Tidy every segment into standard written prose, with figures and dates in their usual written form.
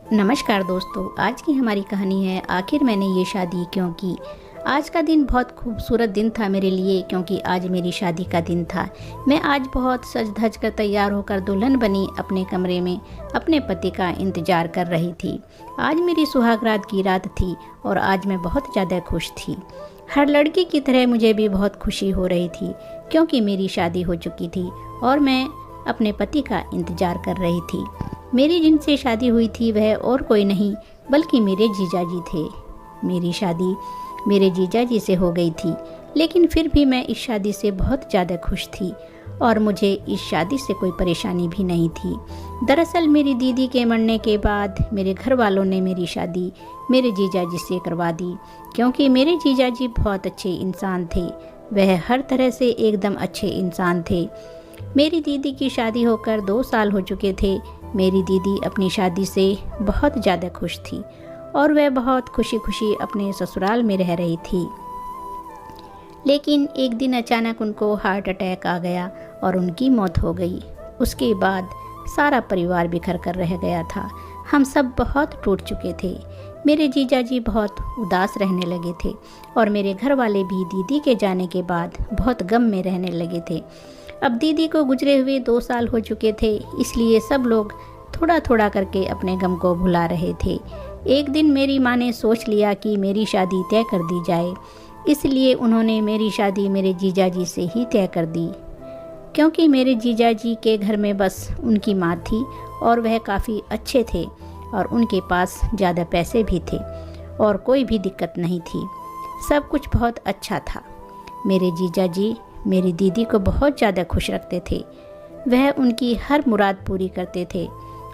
नमस्कार दोस्तों, आज की हमारी कहानी है आखिर मैंने ये शादी क्यों की। आज का दिन बहुत खूबसूरत दिन था मेरे लिए, क्योंकि आज मेरी शादी का दिन था। मैं आज बहुत सज धज कर तैयार होकर दुल्हन बनी अपने कमरे में अपने पति का इंतज़ार कर रही थी। आज मेरी सुहागरात की रात थी और आज मैं बहुत ज़्यादा खुश थी। हर लड़की की तरह मुझे भी बहुत खुशी हो रही थी, क्योंकि मेरी शादी हो चुकी थी और मैं अपने पति का इंतज़ार कर रही थी। मेरी जिनसे शादी हुई थी वह और कोई नहीं बल्कि मेरे जीजाजी थे। मेरी शादी मेरे जीजाजी से हो गई थी, लेकिन फिर भी मैं इस शादी से बहुत ज़्यादा खुश थी और मुझे इस शादी से कोई परेशानी भी नहीं थी। दरअसल मेरी दीदी के मरने के बाद मेरे घर वालों ने मेरी शादी मेरे जीजाजी से करवा दी, क्योंकि मेरे जीजाजी बहुत अच्छे इंसान थे। वह हर तरह से एकदम अच्छे इंसान थे। मेरी दीदी की शादी होकर 2 साल हो चुके थे। मेरी दीदी अपनी शादी से बहुत ज़्यादा खुश थी और वह बहुत खुशी खुशी अपने ससुराल में रह रही थी। लेकिन एक दिन अचानक उनको हार्ट अटैक आ गया और उनकी मौत हो गई। उसके बाद सारा परिवार बिखर कर रह गया था। हम सब बहुत टूट चुके थे। मेरे जीजाजी बहुत उदास रहने लगे थे और मेरे घर वाले भी दीदी के जाने के बाद बहुत गम में रहने लगे थे। अब दीदी को गुजरे हुए 2 साल हो चुके थे, इसलिए सब लोग थोड़ा थोड़ा करके अपने गम को भुला रहे थे। एक दिन मेरी माँ ने सोच लिया कि मेरी शादी तय कर दी जाए, इसलिए उन्होंने मेरी शादी मेरे जीजाजी से ही तय कर दी। क्योंकि मेरे जीजाजी के घर में बस उनकी माँ थी और वह काफ़ी अच्छे थे और उनके पास ज़्यादा पैसे भी थे और कोई भी दिक्कत नहीं थी। सब कुछ बहुत अच्छा था। मेरे जीजाजी मेरी दीदी को बहुत ज़्यादा खुश रखते थे। वह उनकी हर मुराद पूरी करते थे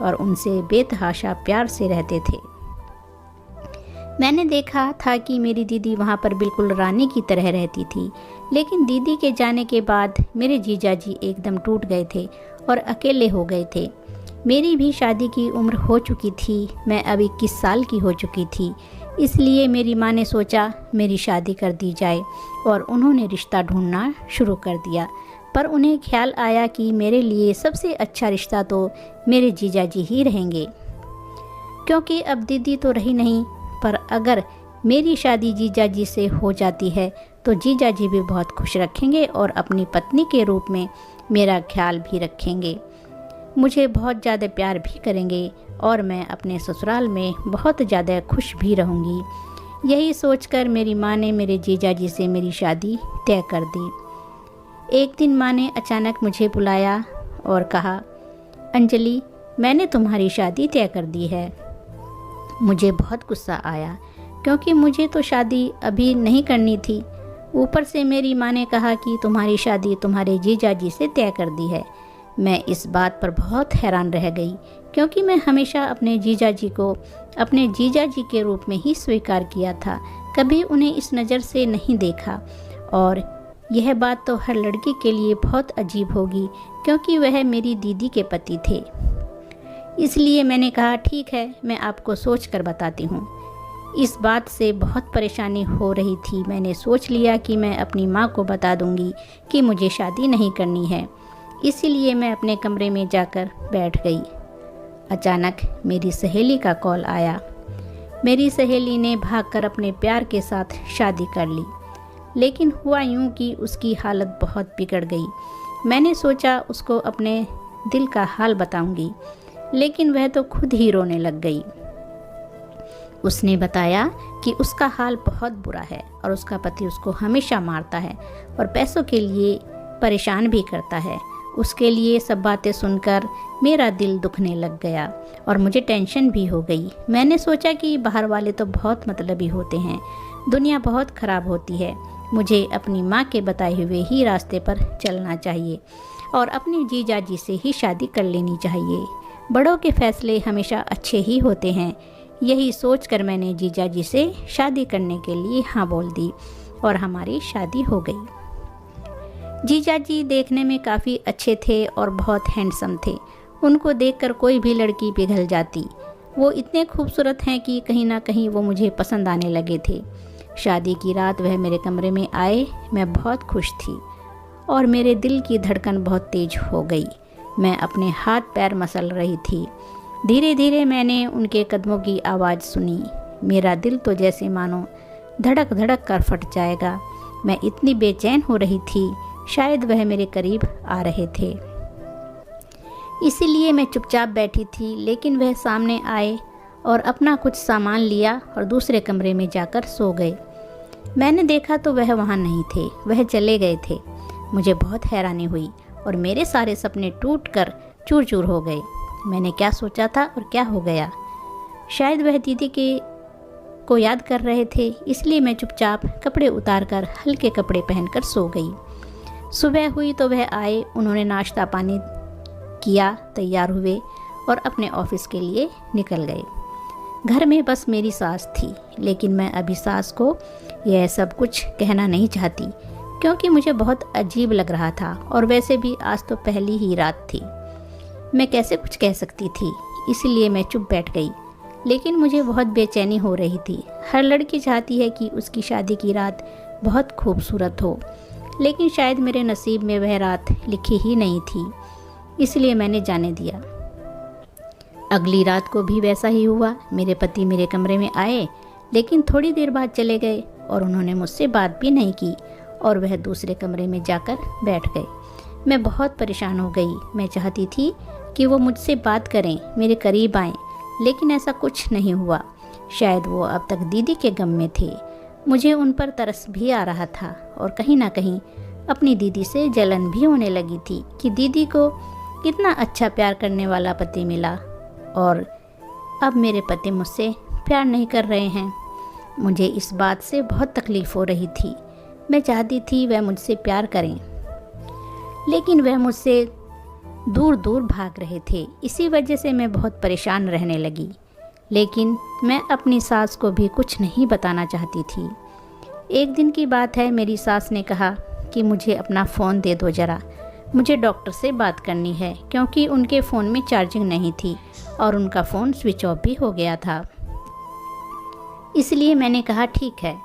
और उनसे बेतहाशा प्यार से रहते थे। मैंने देखा था कि मेरी दीदी वहाँ पर बिल्कुल रानी की तरह रहती थी, लेकिन दीदी के जाने के बाद मेरे जीजाजी एकदम टूट गए थे और अकेले हो गए थे। मेरी भी शादी की उम्र हो चुकी थी। मैं अब 21 साल की हो चुकी थी, इसलिए मेरी माँ ने सोचा मेरी शादी कर दी जाए और उन्होंने रिश्ता ढूंढना शुरू कर दिया। पर उन्हें ख्याल आया कि मेरे लिए सबसे अच्छा रिश्ता तो मेरे जीजाजी ही रहेंगे, क्योंकि अब दीदी तो रही नहीं। पर अगर मेरी शादी जीजाजी से हो जाती है तो जीजाजी भी बहुत खुश रखेंगे और अपनी पत्नी के रूप में मेरा ख्याल भी रखेंगे, मुझे बहुत ज़्यादा प्यार भी करेंगे और मैं अपने ससुराल में बहुत ज़्यादा खुश भी रहूँगी। यही सोचकर मेरी माँ ने मेरे जीजाजी से मेरी शादी तय कर दी। एक दिन माँ ने अचानक मुझे बुलाया और कहा, अंजलि, मैंने तुम्हारी शादी तय कर दी है। मुझे बहुत गुस्सा आया, क्योंकि मुझे तो शादी अभी नहीं करनी थी। ऊपर से मेरी माँ ने कहा कि तुम्हारी शादी तुम्हारे जीजाजी से तय कर दी है। मैं इस बात पर बहुत हैरान रह गई, क्योंकि मैं हमेशा अपने जीजाजी को अपने जीजाजी के रूप में ही स्वीकार किया था, कभी उन्हें इस नज़र से नहीं देखा। और यह बात तो हर लड़की के लिए बहुत अजीब होगी, क्योंकि वह मेरी दीदी के पति थे। इसलिए मैंने कहा, ठीक है, मैं आपको सोच कर बताती हूँ। इस बात से बहुत परेशानी हो रही थी। मैंने सोच लिया कि मैं अपनी माँ को बता दूँगी कि मुझे शादी नहीं करनी है। इसीलिए मैं अपने कमरे में जाकर बैठ गई। अचानक मेरी सहेली का कॉल आया। मेरी सहेली ने भागकर अपने प्यार के साथ शादी कर ली, लेकिन हुआ यूं कि उसकी हालत बहुत बिगड़ गई। मैंने सोचा उसको अपने दिल का हाल बताऊंगी, लेकिन वह तो खुद ही रोने लग गई। उसने बताया कि उसका हाल बहुत बुरा है और उसका पति उसको हमेशा मारता है और पैसों के लिए परेशान भी करता है। उसके लिए सब बातें सुनकर मेरा दिल दुखने लग गया और मुझे टेंशन भी हो गई। मैंने सोचा कि बाहर वाले तो बहुत मतलबी होते हैं, दुनिया बहुत ख़राब होती है। मुझे अपनी माँ के बताए हुए ही रास्ते पर चलना चाहिए और अपने जीजाजी से ही शादी कर लेनी चाहिए। बड़ों के फैसले हमेशा अच्छे ही होते हैं। यही सोचकर मैंने जीजाजी से शादी करने के लिए हाँ बोल दी और हमारी शादी हो गई। जीजाजी देखने में काफ़ी अच्छे थे और बहुत हैंडसम थे। उनको देखकर कोई भी लड़की पिघल जाती। वो इतने खूबसूरत हैं कि कहीं ना कहीं वो मुझे पसंद आने लगे थे। शादी की रात वह मेरे कमरे में आए। मैं बहुत खुश थी और मेरे दिल की धड़कन बहुत तेज हो गई। मैं अपने हाथ पैर मसल रही थी धीरे धीरे मैंने उनके कदमों की आवाज़ सुनी। मेरा दिल तो जैसे मानो धड़क धड़क कर फट जाएगा। मैं इतनी बेचैन हो रही थी, शायद वह मेरे करीब आ रहे थे। इसीलिए मैं चुपचाप बैठी थी, लेकिन वह सामने आए और अपना कुछ सामान लिया और दूसरे कमरे में जाकर सो गए। मैंने देखा तो वह वहाँ नहीं थे, वह चले गए थे। मुझे बहुत हैरानी हुई और मेरे सारे सपने टूटकर चूर चूर हो गए। मैंने क्या सोचा था और क्या हो गया। शायद वह दीदी को याद कर रहे थे, इसलिए मैं चुपचाप कपड़े उतारकर हल्के कपड़े पहनकर सो गई। सुबह हुई तो वह आए, उन्होंने नाश्ता पानी किया, तैयार हुए और अपने ऑफिस के लिए निकल गए। घर में बस मेरी सास थी, लेकिन मैं अभी सास को यह सब कुछ कहना नहीं चाहती, क्योंकि मुझे बहुत अजीब लग रहा था और वैसे भी आज तो पहली ही रात थी। मैं कैसे कुछ कह सकती थी, इसलिए मैं चुप बैठ गई। लेकिन मुझे बहुत बेचैनी हो रही थी। हर लड़की चाहती है कि उसकी शादी की रात बहुत खूबसूरत हो, लेकिन शायद मेरे नसीब में वह रात लिखी ही नहीं थी, इसलिए मैंने जाने दिया। अगली रात को भी वैसा ही हुआ। मेरे पति मेरे कमरे में आए, लेकिन थोड़ी देर बाद चले गए और उन्होंने मुझसे बात भी नहीं की और वह दूसरे कमरे में जाकर बैठ गए। मैं बहुत परेशान हो गई। मैं चाहती थी कि वो मुझसे बात करें, मेरे करीब आएं, लेकिन ऐसा कुछ नहीं हुआ। शायद वो अब तक दीदी के गम में थे। मुझे उन पर तरस भी आ रहा था और कहीं ना कहीं अपनी दीदी से जलन भी होने लगी थी कि दीदी को कितना अच्छा प्यार करने वाला पति मिला और अब मेरे पति मुझसे प्यार नहीं कर रहे हैं। मुझे इस बात से बहुत तकलीफ़ हो रही थी। मैं चाहती थी वह मुझसे प्यार करें, लेकिन वह मुझसे दूर दूर भाग रहे थे। इसी वजह से मैं बहुत परेशान रहने लगी, लेकिन मैं अपनी सास को भी कुछ नहीं बताना चाहती थी। एक दिन की बात है, मेरी सास ने कहा कि मुझे अपना फ़ोन दे दो ज़रा, मुझे डॉक्टर से बात करनी है, क्योंकि उनके फ़ोन में चार्जिंग नहीं थी और उनका फ़ोन स्विच ऑफ भी हो गया था। इसलिए मैंने कहा ठीक है।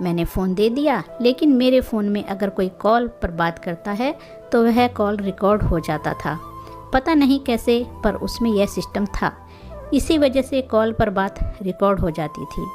मैंने फ़ोन दे दिया, लेकिन मेरे फ़ोन में अगर कोई कॉल पर बात करता है तो वह कॉल रिकॉर्ड हो जाता था। पता नहीं कैसे, पर उसमें यह सिस्टम था। इसी वजह से कॉल पर बात रिकॉर्ड हो जाती थी।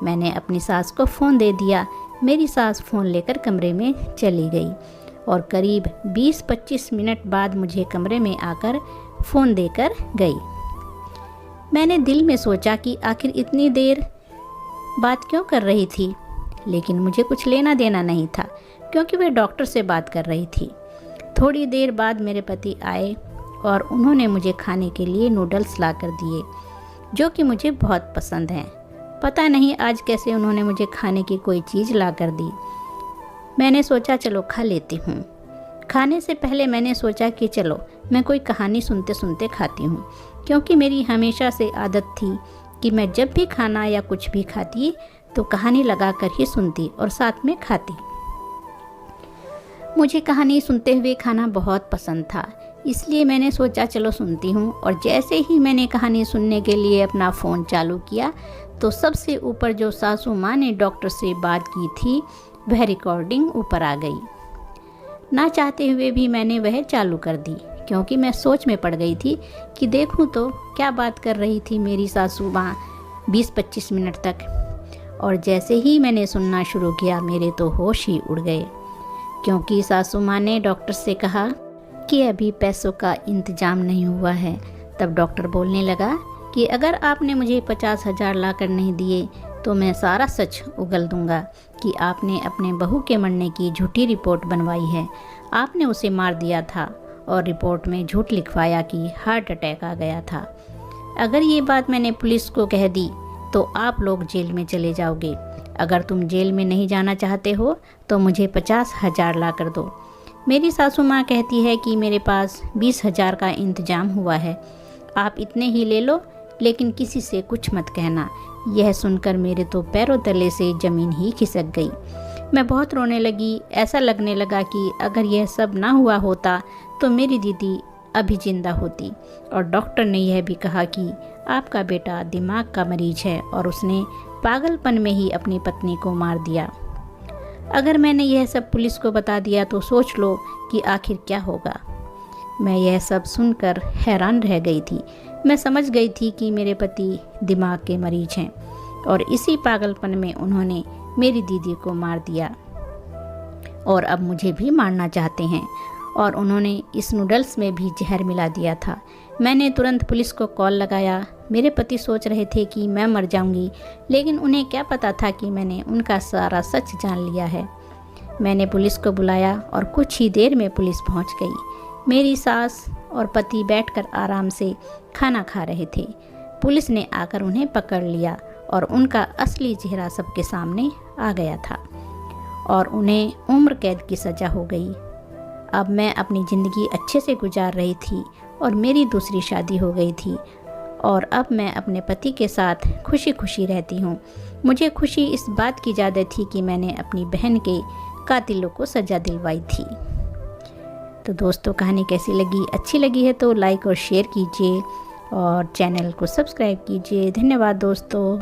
मैंने अपनी सास को फ़ोन दे दिया। मेरी सास फ़ोन लेकर कमरे में चली गई और करीब 20-25 मिनट बाद मुझे कमरे में आकर फ़ोन देकर गई। मैंने दिल में सोचा कि आखिर इतनी देर बात क्यों कर रही थी, लेकिन मुझे कुछ लेना देना नहीं था, क्योंकि वह डॉक्टर से बात कर रही थी। थोड़ी देर बाद मेरे पति आए और उन्होंने मुझे खाने के लिए नूडल्स ला कर दिए, जो कि मुझे बहुत पसंद हैं। पता नहीं आज कैसे उन्होंने मुझे खाने की कोई चीज़ ला कर दी। मैंने सोचा चलो खा लेती हूँ। खाने से पहले मैंने सोचा कि चलो मैं कोई कहानी सुनते सुनते खाती हूँ, क्योंकि मेरी हमेशा से आदत थी कि मैं जब भी खाना या कुछ भी खाती तो कहानी लगाकर ही सुनती और साथ में खाती। मुझे कहानी सुनते हुए खाना बहुत पसंद था, इसलिए मैंने सोचा चलो सुनती हूँ। और जैसे ही मैंने कहानी सुनने के लिए अपना फ़ोन चालू किया तो सबसे ऊपर जो सासू माँ ने डॉक्टर से बात की थी वह रिकॉर्डिंग ऊपर आ गई। ना चाहते हुए भी मैंने वह चालू कर दी, क्योंकि मैं सोच में पड़ गई थी कि देखूं तो क्या बात कर रही थी मेरी सासू माँ 20-25 मिनट तक। और जैसे ही मैंने सुनना शुरू किया मेरे तो होश ही उड़ गए, क्योंकि सासू माँ ने डॉक्टर से कहा कि अभी पैसों का इंतजाम नहीं हुआ है। तब डॉक्टर बोलने लगा कि अगर आपने मुझे 50,000 ला कर नहीं दिए तो मैं सारा सच उगल दूंगा कि आपने अपने बहू के मरने की झूठी रिपोर्ट बनवाई है। आपने उसे मार दिया था और रिपोर्ट में झूठ लिखवाया कि हार्ट अटैक आ गया था। अगर ये बात मैंने पुलिस को कह दी तो आप लोग जेल में चले जाओगे। अगर तुम जेल में नहीं जाना चाहते हो तो मुझे 50,000 ला कर दो। मेरी सासू माँ कहती है कि मेरे पास 20,000 का इंतजाम हुआ है, आप इतने ही ले लो, लेकिन किसी से कुछ मत कहना। यह सुनकर मेरे तो पैरों तले से ज़मीन ही खिसक गई। मैं बहुत रोने लगी। ऐसा लगने लगा कि अगर यह सब ना हुआ होता तो मेरी दीदी अभी जिंदा होती। और डॉक्टर ने यह भी कहा कि आपका बेटा दिमाग का मरीज है और उसने पागलपन में ही अपनी पत्नी को मार दिया। अगर मैंने यह सब पुलिस को बता दिया तो सोच लो कि आखिर क्या होगा। मैं यह सब सुनकर हैरान रह गई थी। मैं समझ गई थी कि मेरे पति दिमाग के मरीज हैं और इसी पागलपन में उन्होंने मेरी दीदी को मार दिया और अब मुझे भी मारना चाहते हैं और उन्होंने इस नूडल्स में भी जहर मिला दिया था। मैंने तुरंत पुलिस को कॉल लगाया। मेरे पति सोच रहे थे कि मैं मर जाऊंगी, लेकिन उन्हें क्या पता था कि मैंने उनका सारा सच जान लिया है। मैंने पुलिस को बुलाया और कुछ ही देर में पुलिस पहुंच गई। मेरी सास और पति बैठकर आराम से खाना खा रहे थे। पुलिस ने आकर उन्हें पकड़ लिया और उनका असली चेहरा सबके सामने आ गया था और उन्हें उम्र कैद की सज़ा हो गई। अब मैं अपनी ज़िंदगी अच्छे से गुजार रही थी और मेरी दूसरी शादी हो गई थी और अब मैं अपने पति के साथ खुशी खुशी रहती हूँ। मुझे खुशी इस बात की ज़्यादा थी कि मैंने अपनी बहन के कातिलों को सज़ा दिलवाई थी। तो दोस्तों, कहानी कैसी लगी? अच्छी लगी है तो लाइक और शेयर कीजिए और चैनल को सब्सक्राइब कीजिए। धन्यवाद दोस्तों।